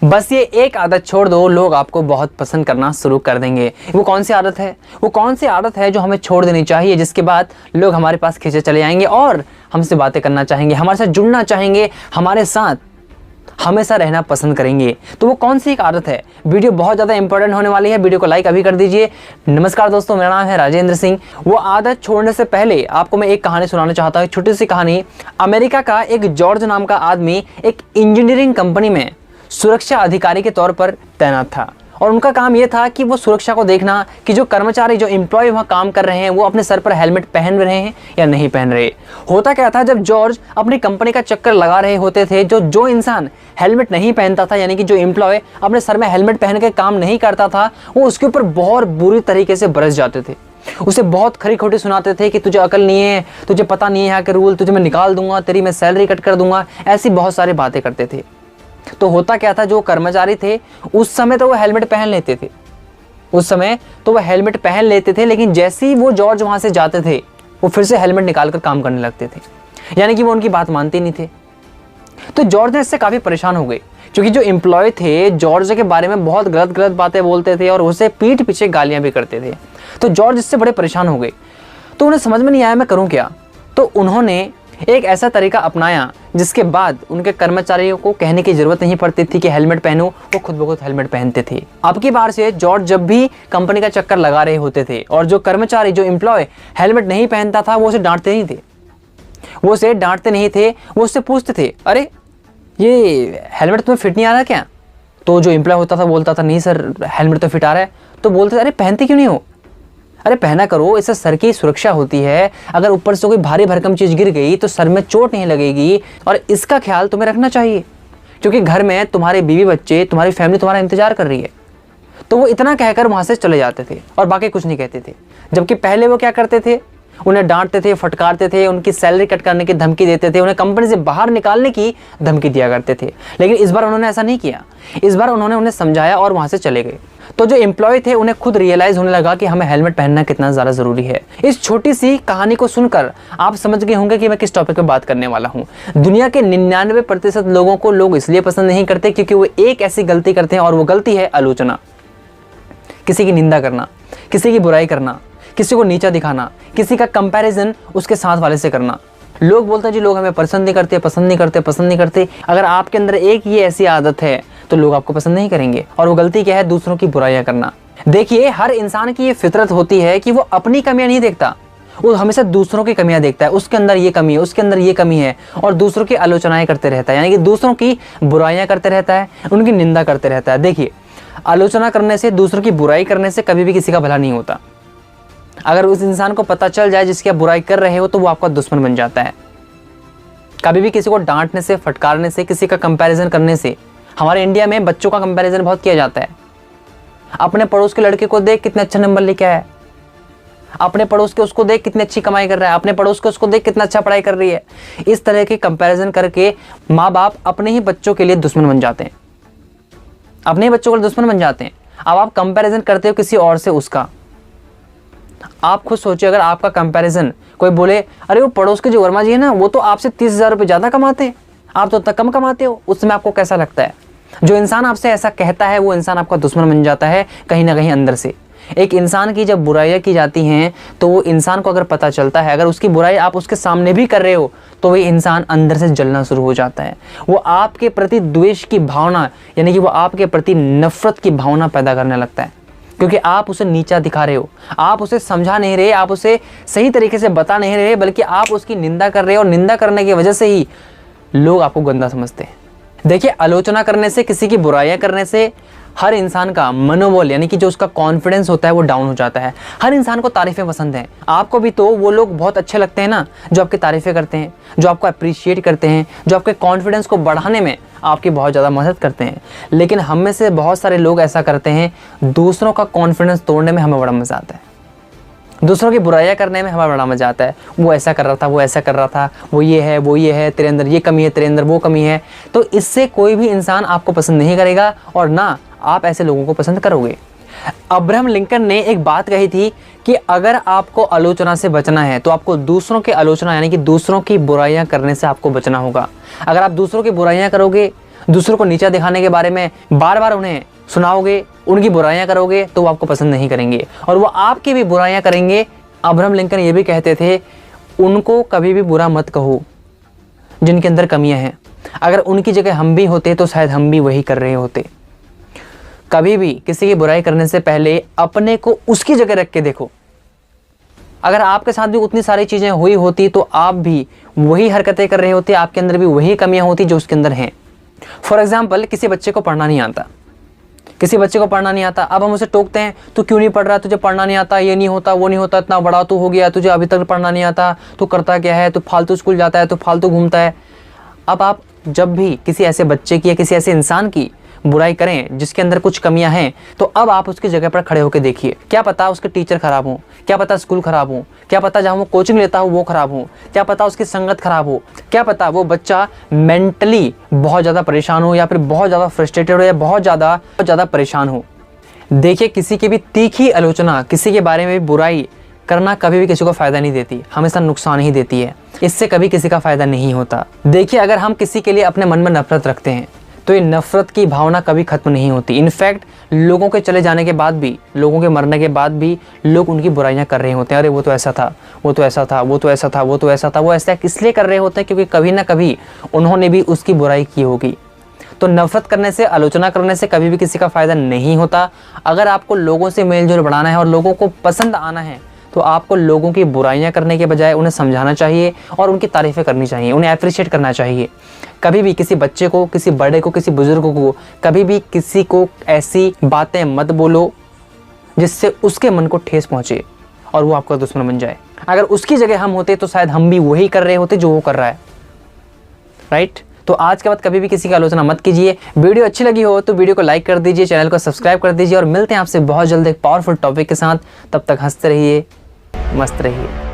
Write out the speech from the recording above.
बस ये एक आदत छोड़ दो, लोग आपको बहुत पसंद करना शुरू कर देंगे। वो कौन सी आदत है? वो कौन सी आदत है जो हमें छोड़ देनी चाहिए, जिसके बाद लोग हमारे पास खींचे चले जाएंगे और हमसे बातें करना चाहेंगे, हमारे साथ जुड़ना चाहेंगे, हमारे साथ हमेशा रहना पसंद करेंगे। तो वो कौन सी एक आदत है? वीडियो बहुत ज़्यादा इंपॉर्टेंट होने वाली है, वीडियो को लाइक अभी कर दीजिए। नमस्कार दोस्तों, मेरा नाम है राजेंद्र सिंह। वो आदत छोड़ने से पहले आपको मैं एक कहानी सुनाना चाहता हूँ, छोटी सी कहानी। अमेरिका का एक जॉर्ज नाम का आदमी एक इंजीनियरिंग कंपनी में सुरक्षा अधिकारी के तौर पर तैनात था और उनका काम यह था कि वो सुरक्षा को देखना कि जो कर्मचारी, जो एम्प्लॉय वहाँ काम कर रहे हैं, वो अपने सर पर हेलमेट पहन रहे हैं या नहीं पहन रहे। होता क्या था, जब जॉर्ज अपनी कंपनी का चक्कर लगा रहे होते थे, जो इंसान हेलमेट नहीं पहनता था, यानी कि जो एम्प्लॉय अपने सर में हेलमेट पहन के काम नहीं करता था, वो उसके ऊपर बहुत बुरी तरीके से बरस जाते थे। उसे बहुत खरी खोटी सुनाते थे कि तुझे अकल नहीं है, तुझे पता नहीं है यहाँ के रूल, तुझे मैं निकाल दूंगा, तेरी मैं सैलरी कट कर दूंगा, ऐसी बहुत सारी बातें करते थे। तो होता क्या था, जो कर्मचारी थे उस समय तो वो हेलमेट पहन लेते थे, लेकिन जैसे ही वो जॉर्ज वहां से जाते थे, वो फिर से हेलमेट निकालकर काम करने लगते थे, यानी कि वो उनकी बात मानते नहीं थे। तो जॉर्ज ने इससे काफी परेशान हो गए, क्योंकि जो एम्प्लॉय थे जॉर्ज के बारे में बहुत गलत बातें बोलते थे और उसे पीठ पीछे गालियां भी करते थे। तो जॉर्ज इससे बड़े परेशान हो गए। तो उन्हें समझ में नहीं आया मैं करूं क्या। तो उन्होंने एक ऐसा तरीका अपनाया जिसके बाद उनके कर्मचारियों को कहने की जरूरत नहीं पड़ती थी कि हेलमेट पहनो, वो खुद ब खुद हेलमेट पहनते थे। अब की बार से जॉर्ज जब भी कंपनी का चक्कर लगा रहे होते थे और जो कर्मचारी, जो एम्प्लॉय हेलमेट नहीं पहनता था, वो उसे डांटते नहीं थे, वो उससे पूछते थे, अरे ये हेलमेट तुम्हें फिट नहीं आ रहा क्या? तो जो एम्प्लॉय होता था बोलता था, नहीं सर हेलमेट तो फिट आ रहा है। तो बोलते थे, अरे पहनते क्यों नहीं हो? अरे पहना करो, इससे सर की सुरक्षा होती है, अगर ऊपर से कोई भारी भरकम चीज गिर गई तो सर में चोट नहीं लगेगी, और इसका ख्याल तुम्हें रखना चाहिए, क्योंकि घर में तुम्हारे बीवी बच्चे, तुम्हारी फैमिली तुम्हारा इंतजार कर रही है। तो वो इतना कहकर वहां से चले जाते थे और बाकी कुछ नहीं कहते थे। जबकि पहले वो क्या करते थे, उन्हें डांटते थे, फटकारते थे, उनकी सैलरी कट करने की धमकी देते थे, उन्हें कंपनी से बाहर निकालने की धमकी दिया करते थे। लेकिन इस बार उन्होंने ऐसा नहीं किया। इस बार उन्होंने उन्हें समझाया और वहां से चले गए। तो जो एम्प्लॉय थे उन्हें खुद रियलाइज होने लगा कि हमें हेलमेट पहनना कितना ज़्यादा ज़रूरी है। इस छोटी सी कहानी को सुनकर आप समझ गए होंगे कि मैं किस टॉपिक पे बात करने वाला हूँ। दुनिया के 99% लोगों को लोग इसलिए पसंद नहीं करते क्योंकि वो एक ऐसी गलती करते हैं, और वो गलती है आलोचना। किसी की निंदा करना, किसी की बुराई करना, किसी को नीचा दिखाना, किसी का कंपैरिजन उसके साथ वाले से करना। लोग बोलते हैं जी लोग हमें पसंद नहीं करते। अगर आपके अंदर एक ये ऐसी आदत है तो लोग आपको पसंद नहीं करेंगे। और वो गलती क्या है? दूसरों की बुराइयां करना। देखिए, हर इंसान की ये फितरत होती है कि वो अपनी कमियां नहीं देखता, वो हमेशा दूसरों की कमियां देखता है। उसके अंदर ये कमी है, उसके अंदर ये कमी है, और दूसरों की आलोचनाएं करते रहता है, यानी कि दूसरों की बुराइयां करते रहता है, उनकी निंदा करते रहता है। देखिए, आलोचना करने से, दूसरों की बुराई करने से कभी भी किसी का भला नहीं होता। अगर उस इंसान को पता चल जाए जिसकी आप बुराई कर रहे हो, तो वो आपका दुश्मन बन जाता है। कभी भी किसी को डांटने से, फटकारने से, किसी का कंपैरिजन करने से, हमारे इंडिया में बच्चों का कंपैरिजन बहुत किया जाता है। अपने पड़ोस के लड़के को देख कितने अच्छा नंबर लेके आया है, अपने पड़ोस के उसको देख कितनी अच्छी कमाई कर रहा है, अपने पड़ोस के उसको देख कितना अच्छा पढ़ाई कर रही है। इस तरह के कंपैरिजन करके माँ बाप अपने ही बच्चों के लिए दुश्मन बन जाते हैं, अपने ही बच्चों के लिए दुश्मन बन जाते हैं। अब आप कंपैरिजन करते हो किसी और से, उसका आप खुद सोचिए, अगर आपका कंपैरिजन कोई बोले, अरे वो पड़ोस के जो वर्मा जी है ना, वो तो आपसे 30,000 रुपये ज़्यादा कमाते हैं, आप तो उतना कम कमाते हो, उस समय आपको कैसा लगता है? जो इंसान आपसे ऐसा कहता है वो इंसान आपका दुश्मन बन जाता है कहीं ना कहीं अंदर से। एक इंसान की जब बुराइयां की जाती हैं तो वो इंसान को अगर पता चलता है, अगर उसकी बुराई आप उसके सामने भी कर रहे हो, तो वही इंसान अंदर से जलना शुरू हो जाता है। वो आपके प्रति द्वेष की भावना, यानी कि वो आपके प्रति नफरत की भावना पैदा करने लगता है, क्योंकि आप उसे नीचा दिखा रहे हो, आप उसे समझा नहीं रहे, आप उसे सही तरीके से बता नहीं रहे, बल्कि आप उसकी निंदा कर रहे हो। और निंदा करने की वजह से ही लोग आपको गंदा समझते हैं। देखिए, आलोचना करने से, किसी की बुराइयां करने से हर इंसान का मनोबल, यानी कि जो उसका कॉन्फिडेंस होता है, वो डाउन हो जाता है। हर इंसान को तारीफें पसंद हैं। आपको भी तो वो लोग बहुत अच्छे लगते हैं ना, जो आपकी तारीफें करते हैं, जो आपको अप्रिशिएट करते हैं, जो आपके कॉन्फिडेंस को बढ़ाने में आपकी बहुत ज़्यादा मदद करते हैं। लेकिन हम में से बहुत सारे लोग ऐसा करते हैं, दूसरों का कॉन्फिडेंस तोड़ने में हमें बड़ा मज़ा आता है, दूसरों की बुराइयां करने में हमें बड़ा मजा आता है। वो ऐसा कर रहा था, वो ऐसा कर रहा था, वो ये है, तेरे अंदर ये कमी है, तेरे अंदर वो कमी है। तो इससे कोई भी इंसान आपको पसंद नहीं करेगा, और ना आप ऐसे लोगों को पसंद करोगे। अब्राहम लिंकन ने एक बात कही थी कि अगर आपको आलोचना से बचना है तो आपको दूसरों की आलोचना, यानी कि दूसरों की बुराइयां करने से आपको बचना होगा। अगर आप दूसरों की बुराइयां करोगे, दूसरों को नीचा दिखाने के बारे में बार बार उन्हें सुनाओगे, उनकी बुराइयां करोगे, तो वो आपको पसंद नहीं करेंगे और वो आपकी भी बुराइयां करेंगे। अब्राहम लिंकन ये भी कहते थे, उनको कभी भी बुरा मत कहो जिनके अंदर कमियां हैं। अगर उनकी जगह हम भी होते तो शायद हम भी वही कर रहे होते। कभी भी किसी की बुराई करने से पहले अपने को उसकी जगह रख के देखो। अगर आपके साथ भी उतनी सारी चीज़ें हुई होती तो आप भी वही हरकतें कर रहे होते, आपके अंदर भी वही कमियां होती जो उसके अंदर हैं। फॉर एग्जाम्पल, किसी बच्चे को पढ़ना नहीं आता, किसी बच्चे को पढ़ना नहीं आता। अब हम उसे टोकते हैं, तू क्यों नहीं पढ़ रहा, तुझे पढ़ना नहीं आता, ये नहीं होता, वो नहीं होता, इतना बड़ा तू हो गया, तुझे अभी तक पढ़ना नहीं आता, तू करता क्या है, तू फालतू स्कूल जाता है, तू फालतू घूमता है। अब आप जब भी किसी ऐसे बच्चे की या किसी ऐसे इंसान की बुराई करें जिसके अंदर कुछ कमियां हैं, तो अब आप उसकी जगह पर खड़े होकर देखिए। क्या पता उसके टीचर खराब हों, क्या पता स्कूल खराब हो, क्या पता जहाँ वो कोचिंग लेता हो वो खराब हो, क्या पता उसकी संगत खराब हो, क्या पता वो बच्चा मेंटली बहुत ज़्यादा परेशान हो या फिर बहुत ज़्यादा फ्रस्ट्रेटेड हो या बहुत ज़्यादा परेशान हो। देखिए, किसी की भी तीखी आलोचना, किसी के बारे में भी बुराई करना कभी भी किसी को फ़ायदा नहीं देती, हमेशा नुकसान ही देती है। इससे कभी किसी का फ़ायदा नहीं होता। देखिए, अगर हम किसी के लिए अपने मन में नफरत रखते हैं तो ये नफरत की भावना कभी खत्म नहीं होती। इनफैक्ट लोगों के चले जाने के बाद भी, लोगों के मरने के बाद भी लोग उनकी बुराइयां कर रहे होते हैं। अरे वो तो ऐसा था, वो तो ऐसा था, वो तो ऐसा था, वो तो ऐसा था। वो ऐसा इसलिए कर रहे होते हैं क्योंकि कभी ना कभी उन्होंने भी उसकी बुराई की होगी। तो नफरत करने से, आलोचना करने से कभी भी किसी का फ़ायदा नहीं होता। अगर आपको लोगों से मेल जोल बढ़ाना है और लोगों को पसंद आना है तो आपको लोगों की बुराइयां करने के बजाय उन्हें समझाना चाहिए और उनकी तारीफ़ें करनी चाहिए, उन्हें अप्रिशिएट करना चाहिए। कभी भी किसी बच्चे को, किसी बड़े को, किसी बुजुर्ग को कभी भी किसी को ऐसी बातें मत बोलो जिससे उसके मन को ठेस पहुंचे और वो आपका दुश्मन बन जाए। अगर उसकी जगह हम होते तो शायद हम भी वही कर रहे होते जो वो कर रहा है, राइट। तो आज के बाद कभी भी किसी की आलोचना मत कीजिए। वीडियो अच्छी लगी हो तो वीडियो को लाइक कर दीजिए, चैनल को सब्सक्राइब कर दीजिए और मिलते हैं आपसे बहुत जल्द एक पावरफुल टॉपिक के साथ। तब तक हंसते रहिए, मस्त रहिए।